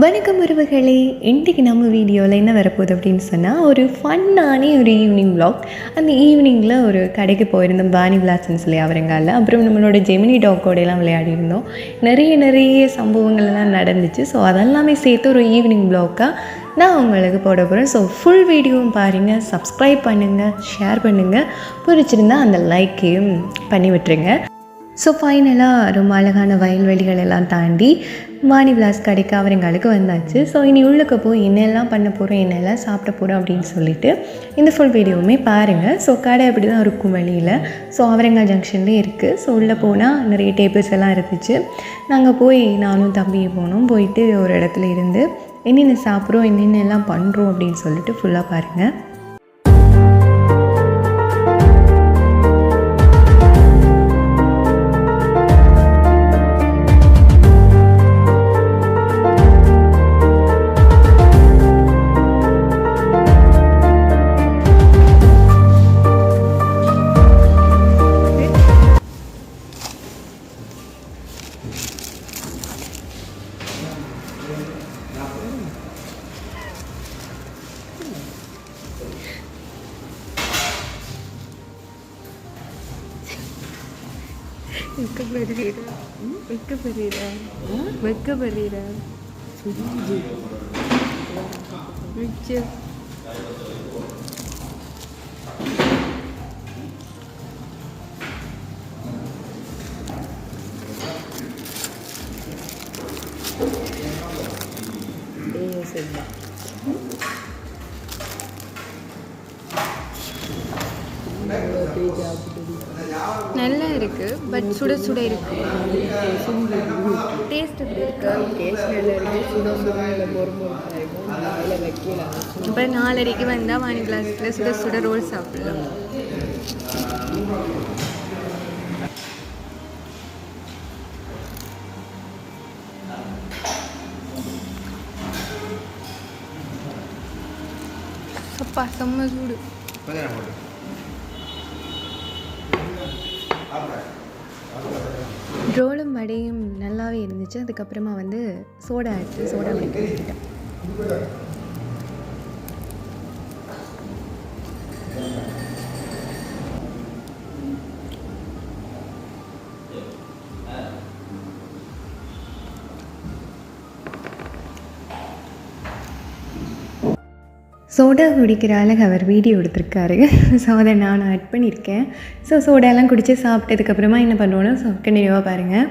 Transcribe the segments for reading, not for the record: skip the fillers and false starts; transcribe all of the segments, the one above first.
வணக்கம் உறவுகளே, இன்றைக்கி நம்ம வீடியோவில் என்ன வரப்போகுது அப்படின்னு சொன்னால் ஒரு ஃபன்னான ஒரு ஈவினிங் வ்ளாக். அந்த ஈவினிங்கில் ஒரு கடைக்கு போயிருந்தோம், வானி விலாஸ்ன்னு சொல்லி ஆவரங்கால. அப்புறம் நம்மளோட ஜெமினி டாக்கோடையெல்லாம் விளையாடி இருந்தோம். நிறைய சம்பவங்கள்லாம் நடந்துச்சு. ஸோ அதெல்லாமே சேர்த்து ஒரு ஈவினிங் வ்ளாக்காக நான் உங்களுக்கு போட போகிறேன். ஸோ ஃபுல் வீடியோவும் பாருங்கள், சப்ஸ்கிரைப் பண்ணுங்கள், ஷேர் பண்ணுங்கள், பிடிச்சிருந்தா அந்த லைக்கையும் பண்ணி விட்டுருங்க. ஸோ ஃபைனலாக ரொம்ப அழகான வயல்வெளிகள் எல்லாம் தாண்டி வானி விலாஸ் கடைக்கு ஆவரங்காலுக்கு வந்தாச்சு. ஸோ இனி உள்ளுக்கு போய் என்னெல்லாம் பண்ண போகிறோம், என்னெல்லாம் சாப்பிட போகிறோம் அப்படின்னு சொல்லிட்டு இந்த ஃபுல் வீடியோவுமே பாருங்கள். ஸோ கடை அப்படி தான் இருக்கும் வெளியில். ஸோ ஆவரங்கால் ஜங்ஷன்லேயே இருக்குது. ஸோ உள்ளே போனால் நிறைய டேபிள்ஸ் எல்லாம் இருந்துச்சு. நாங்கள் போய் நானும் தம்பியும் போனோம். போயிட்டு ஒரு இடத்துல இருந்து என்னென்ன சாப்பிட்றோம், என்னென்னலாம் பண்ணுறோம் அப்படின்னு சொல்லிட்டு ஃபுல்லாக பாருங்கள். நல்லா இருக்கு, பட் சுட சுட இருக்கு. டேஸ்ட் எப்படி இருக்கு? டேஸ்ட் நல்லா இருக்கு. சுட சுட இல்லை பொறுமுறை வைக்கலாம். இப்போ 4:30 வந்தால் வானி கிளாஸில் சுட சுட ரோல் சாப்பிடலாம். அப்பா செம்ம சூடு. ரோலும் வடையும் நல்லாவே இருந்துச்சு. அதுக்கப்புறமா வந்து சோடா எடுத்து சோடா குடிக்க வச்சுட்டேன். சோடா குடிக்கிற அழகு அவர் வீடியோ எடுத்திருக்காரு. ஸோ அதை நான் ஆட் பண்ணியிருக்கேன். ஸோ சோடாலாம் குடித்து சாப்பிட்டதுக்கப்புறமா என்ன பண்ணுவோன்னா, ஸோ கண்டினியூவாக பாருங்கள்.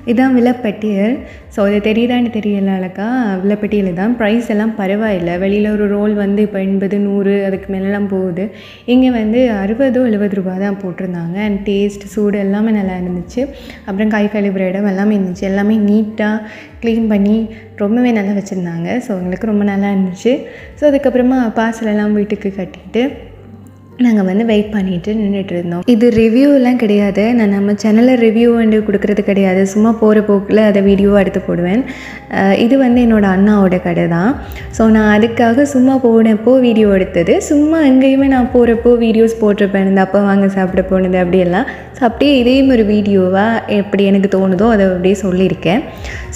இதுதான் விலைப்பட்டியல். ஸோ அது தெரியுதான்னு தெரியல அழகா. விலைப்பட்டியல் தான். ப்ரைஸ் எல்லாம் பரவாயில்லை. வெளியில் ஒரு ரோல் வந்து இப்போ 80, 100 அதுக்கு மேலெலாம் போகுது. இங்கே வந்து 60 70 ரூபா தான் போட்டிருந்தாங்க. அண்ட் டேஸ்ட் சூடு எல்லாமே நல்லா இருந்துச்சு. அப்புறம் கை கழுவுற இடம் எல்லாமே இருந்துச்சு. எல்லாமே நீட்டாக க்ளீன் பண்ணி ரொம்பவே நல்லா வச்சுருந்தாங்க. ஸோ எங்களுக்கு ரொம்ப நல்லா இருந்துச்சு. ஸோ அதுக்கப்புறமா பார்சலெல்லாம் வீட்டுக்கு கட்டிட்டு நாங்கள் வந்து வெயிட் பண்ணிவிட்டு நின்றுட்டு இருந்தோம். இது ரிவ்யூலாம் கிடையாது. நான் நம்ம சேனலில் ரிவ்யூ வந்து கொடுக்குறது கிடையாது. சும்மா போகிற போக்கில் அதை வீடியோவாக எடுத்து போடுவேன். இது வந்து என்னோடய அண்ணாவோட கடை தான். ஸோ நான் அதுக்காக சும்மா போனப்போ வீடியோ எடுத்தது. சும்மா எங்கேயுமே நான் போகிறப்போ வீடியோஸ் போட்டிருப்பேன். இந்த அப்போ வாங்க சாப்பிட போனது அப்படியெல்லாம். ஸோ அப்படியே இதையும் ஒரு வீடியோவாக எப்படி எனக்கு தோணுதோ அதை அப்படியே சொல்லியிருக்கேன்.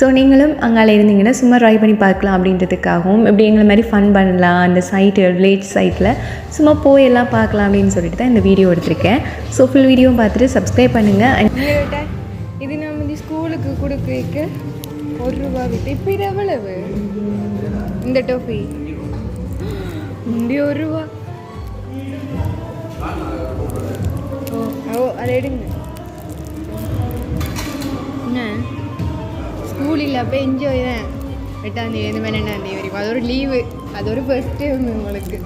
ஸோ நீங்களும் அங்கே இருந்தீங்கன்னா சும்மா ட்ரை பண்ணி பார்க்கலாம் அப்படின்றதுக்காகவும், இப்படி எங்களை மாதிரி ஃபன் பண்ணலாம் அந்த சைட்டு வில்லேஜ் சைட்டில் சும்மா போய் எல்லாம் பார்க்கலாம் அப்படின்னு சொல்லிட்டு தான் இந்த வீடியோ எடுத்திருக்கேன். ஸோ ஃபுல் வீடியோவும் பார்த்துட்டு சப்ஸ்கிரைப் பண்ணுங்கள். இது நம்ம வந்து ஸ்கூலுக்கு கொடுக்க 1 ரூபா விட்டு இப்போ இது எவ்வளவு? இந்த டோஃபி முந்தி 1 ரூபா. ஓ அதை எடுங்க. என்ன ஸ்கூல் இல்லை, அப்போ என்ஜாய் தான். 8ஆம் தேதி 12ஆம் தேதி வரைக்கும். அது ஒரு லீவு, அது ஒரு ஃபர்ஸ்ட் டே உங்களுக்கு.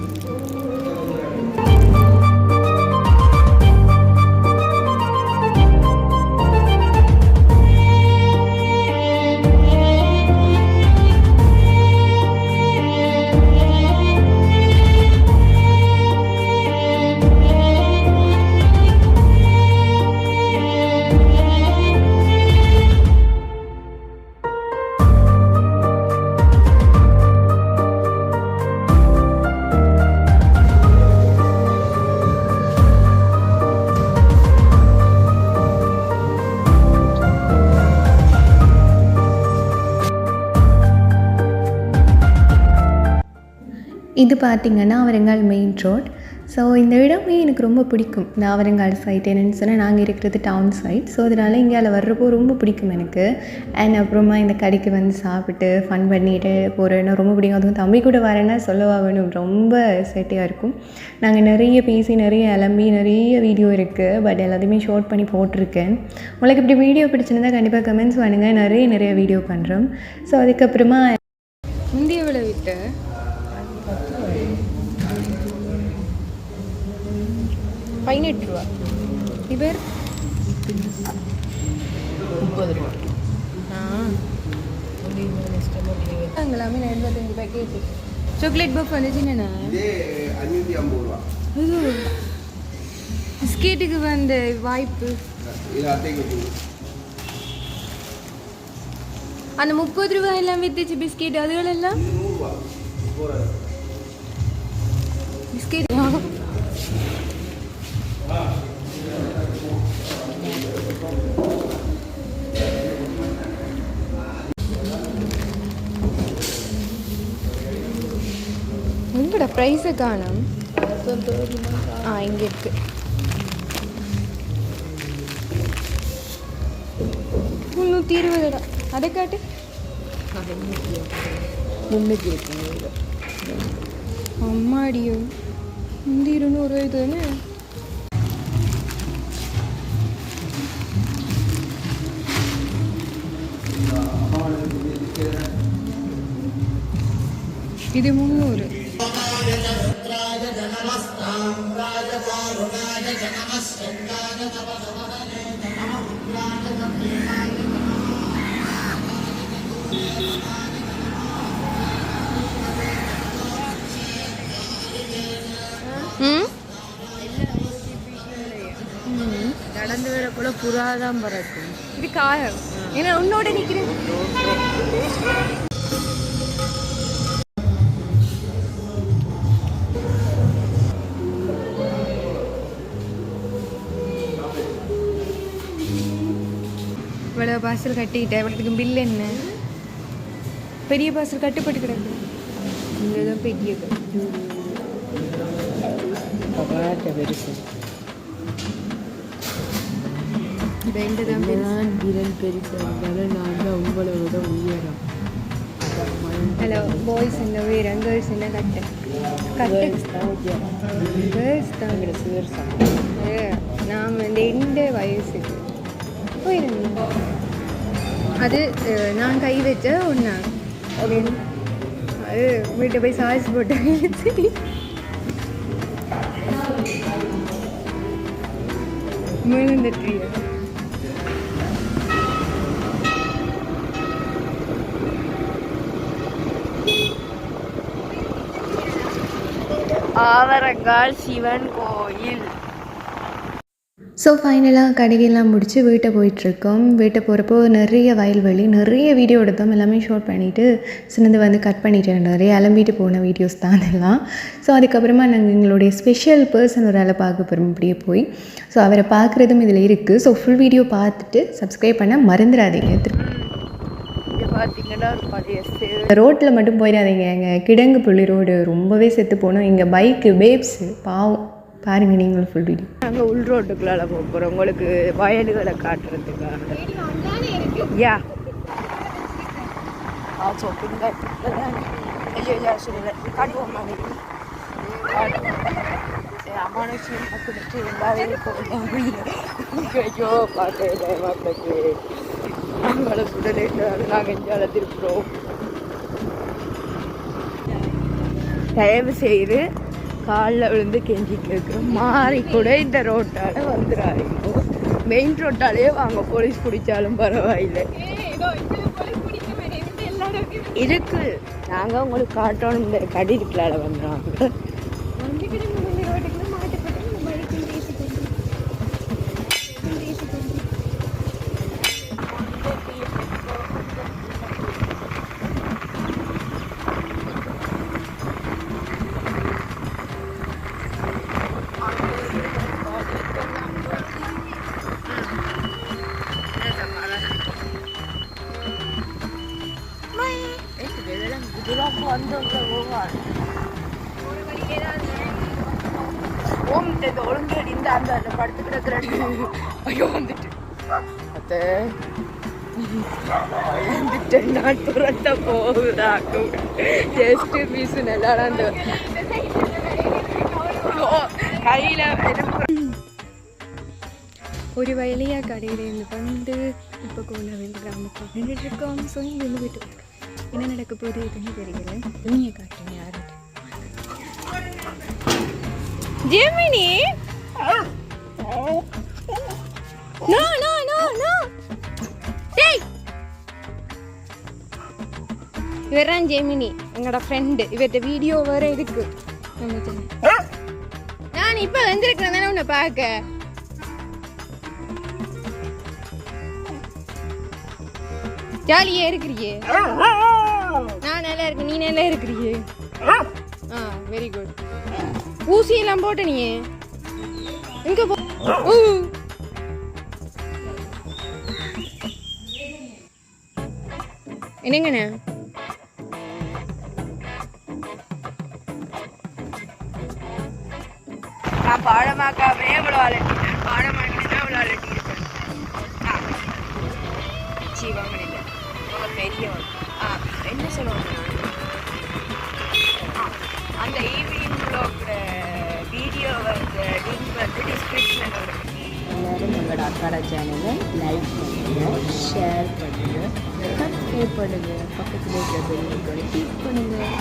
இது பார்த்திங்கன்னா ஆவரங்கால் மெயின் ரோட். ஸோ இந்த இடமே எனக்கு ரொம்ப பிடிக்கும். இந்த ஆவரங்கால் சைட் என்னென்னு சொன்னால் நாங்கள் இருக்கிறது டவுன் சைட். ஸோ அதனால் இங்கே வர்றப்போ ரொம்ப பிடிக்கும் எனக்கு. அண்ட் அப்புறமா இந்த கடைக்கு வந்து சாப்பிட்டு ஃபன் பண்ணிட்டு போகிறேன்னா ரொம்ப பிடிக்கும். அதுவும் தம்பி கூட வரேன்னா சொல்லவா வேணும், ரொம்ப சேட்டையாக இருக்கும். நாங்கள் நிறைய பேசி நிறைய அலம்பி நிறைய வீடியோ இருக்குது. பட் எல்லாத்தையுமே ஷார்ட் பண்ணி போட்டிருக்கேன். உங்களுக்கு இப்படி வீடியோ பிடிச்சிருந்தா கண்டிப்பாக கமெண்ட்ஸ் பண்ணுங்கள். நிறைய வீடியோ பண்ணுறோம். ஸோ அதுக்கப்புறமா இந்தியாவில் விட்டு 18 ரூபா. இவர் 30 ரூபா. எல்லாமே 85 பேக்கெட் சாக்லேட் பஃப் வந்துச்சு. என்னண்ணா 550 ரூபா. பிஸ்கெட்டுக்கு வந்த வாய்ப்பு அந்த 30 ரூபாய் எல்லாம் வித்துச்சு பிஸ்கெட். அதுகளெல்லாம் பிஸ்கெட் உங்களோட ப்ரைஸை காணும். இங்கே இருக்கு. $320. அதை காட்டு. 300 அம்மாடியோ, இந்த 200 தானே. இது 300. நடந்து வர கூட புறாதான் பறக்கும். இது காயம். ஏன்னா உன்னோட நிற்கிறேன். இவ்வளோ பார்சல் கட்டிக்கிட்டேன். இவ்வளோத்துக்கு பில் என்ன? பெரிய பார்சல் கட்டுப்பட்டு கிடக்கு. இங்கே தான் பெரிய பெருசு. ரெண்டு தான் விரல் பெருசு இருந்தாலும் நான் தான் உங்களை விட உயரம். ஹலோ பாய்ஸ் என்ன உயரம், கேர்ள்ஸ் என்ன கட்டு கேர்ள்ஸ் தான். நாம் இந்த 2 வயசுக்கு போயிருந்தேன். அது நான் கை வச்ச ஒன்றா. அது வீட்டை போய் சார்ஜ் போட்டேன். சரி முழுந்துட்டு ஆவரங்கால் சிவன் கோயில். ஸோ ஃபைனலாக கடைகள்லாம் முடித்து வீட்டை போயிட்டுருக்கோம். வீட்டை போகிறப்போ நிறைய வயல்வெளி, நிறைய வீடியோ எடுத்தோம். எல்லாமே ஷூட் பண்ணிவிட்டு சின்னது வந்து கட் பண்ணிட்டேன். நிறைய அலம்பிட்டு போன வீடியோஸ் தான் அதெல்லாம். ஸோ அதுக்கப்புறமா நாங்கள் எங்களுடைய ஸ்பெஷல் பர்சன் ஒரு ஆளை பார்க்க போகிறோம் இப்படியே போய். ஸோ அவரை பார்க்குறதும் இதில் இருக்குது. ஸோ ஃபுல் வீடியோ பார்த்துட்டு சப்ஸ்கிரைப் பண்ண மறந்துடாதீங்க. பார்த்தீங்கன்னா ரோட்டில் மட்டும் போயிடாதீங்க. எங்கள் கிடங்கு புள்ளி ரோடு ரொம்பவே செத்து போனோம். இங்கே பைக்கு பேப்ஸு பாவம் பாருங்கள் நீங்களும் ஃபுல் வீடியோ. நாங்கள் உள் ரோட்டுக்குள்ளால போக போகிறோம் உங்களுக்கு வயல்களை காட்டுறதுக்காக. யா காட்டுவோம் ஐயோ பார்க்க மக்களுக்கு அவங்கள சுடலே நாங்கள் எஞ்சால திருப்புறோம். தயவு செய்து காலில் விழுந்து கெஞ்சி கேட்குறோம். மாறி கூட இந்த ரோட்டால் வந்துடாதீங்க. மெயின் ரோட்டாலேயே வாங்க, போலீஸ் பிடிச்சாலும் பரவாயில்லை. இருக்கு, நாங்கள் உங்களுக்கு காட்டணும். இந்த கடி இருக்கலால வந்துடுறாங்க. ஓம்பிட்டு ஒழுங்கு இந்த அந்த படுத்து கிடக்குறேன். ஐயோ வந்துட்டு அத்தை வந்துட்டு நான் துரத்த போகுதாக்கும். ஜஸ்ட் பீஸ் நல்லா அந்த கையில் ஒரு வயலையாக கடையிலேருந்து வந்து இப்போ கோலாவில் கிராமத்தில் நின்றுட்டுருக்கோம். ஸோ இங்கே வந்து வீட்டுக்கு என்ன நடக்க போகுது எதுன்னு தெரியல. துணியை காட்டுங்க யாரு Gemini. No no no no டேய் இவர்தான் ஜெமினி எங்களோட ஃப்ரெண்டு. இவர்கிட்ட வீடியோ வேற இருக்கு நம்ம சேனல். நான் இப்போ வந்திருக்கிறேன் தானே உன்னை பார்க்க. ஜாலியா இருக்கிறியே. நான் நல்லா இருக்கேன், நீ நல்லா இருக்கிறியே. Very good. ஊசி எல்லாம் போட்ட நீ எங்க போ. என்னங்கண்ணே நான் பாடமாக்காமே இவ்வளோ அலட்டிட்டேன். பாடமாக்கினா இவ்வளோ அலட்டிருப்பேன். ஜீவாங்க பெரியவன் என்ன சொல்லுவாங்க, அந்த ஈவினிங் ப்ளாகோட வீடியோ வந்து லிங்க் வந்து டிஸ்கிரிப்ஷனில் வரும். எல்லோரும் எங்களோட அக்காட சேனலை லைக் பண்ணுங்கள், ஷேர் பண்ணுங்கள், சப்ஸ்கிரைப் பண்ணுங்கள், பக்கத்தில் இருக்கிற பெல் ஐகானை கிளிக் பண்ணுங்கள்.